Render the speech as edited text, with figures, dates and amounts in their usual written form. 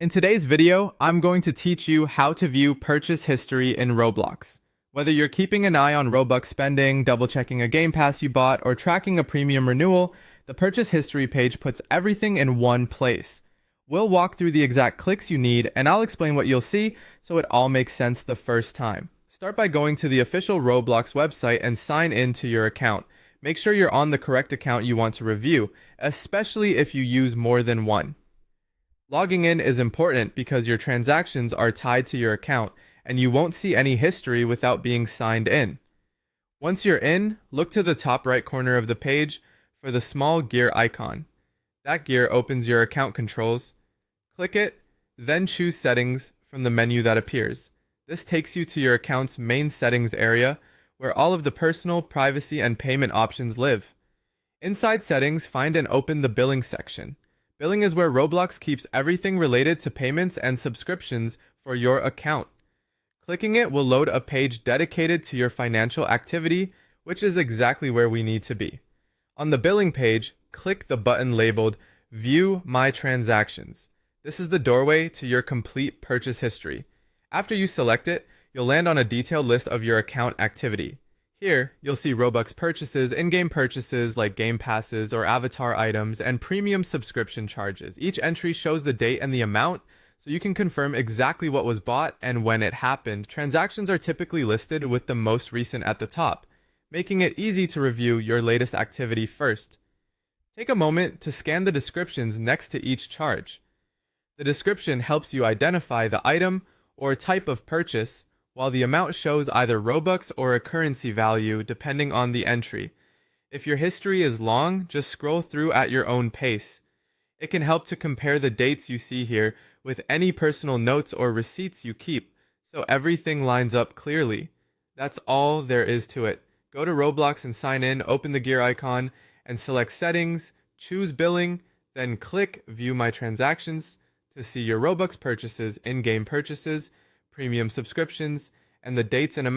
In today's video, I'm going to teach you how to view purchase history in Roblox. Whether you're keeping an eye on Robux spending, double-checking a game pass you bought, or tracking a premium renewal, the purchase history page puts everything in one place. We'll walk through the exact clicks you need, and I'll explain what you'll see so it all makes sense the first time. Start by going to the official Roblox website and sign in to your account. Make sure you're on the correct account you want to review, especially if you use more than one. Logging in is important because your transactions are tied to your account and you won't see any history without being signed in. Once you're in, look to the top right corner of the page for the small gear icon. That gear opens your account controls. Click it, then choose Settings from the menu that appears. This takes you to your account's main settings area where all of the personal, privacy, and payment options live. Inside Settings, find and open the Billing section. Billing is where Roblox keeps everything related to payments and subscriptions for your account. Clicking it will load a page dedicated to your financial activity, which is exactly where we need to be. On the billing page, click the button labeled View My Transactions. This is the doorway to your complete purchase history. After you select it, you'll land on a detailed list of your account activity. Here, you'll see Robux purchases, in-game purchases like game passes or avatar items, and premium subscription charges. Each entry shows the date and the amount, so you can confirm exactly what was bought and when it happened. Transactions are typically listed with the most recent at the top, making it easy to review your latest activity first. Take a moment to scan the descriptions next to each charge. The description helps you identify the item or type of purchase, while the amount shows either Robux or a currency value depending on the entry. If your history is long, just scroll through at your own pace. It can help to compare the dates you see here with any personal notes or receipts you keep, so everything lines up clearly. That's all there is to it. Go to Roblox and sign in, open the gear icon, and select Settings, choose Billing, then click View My Transactions to see your Robux purchases, in-game purchases, premium subscriptions, and the dates and amounts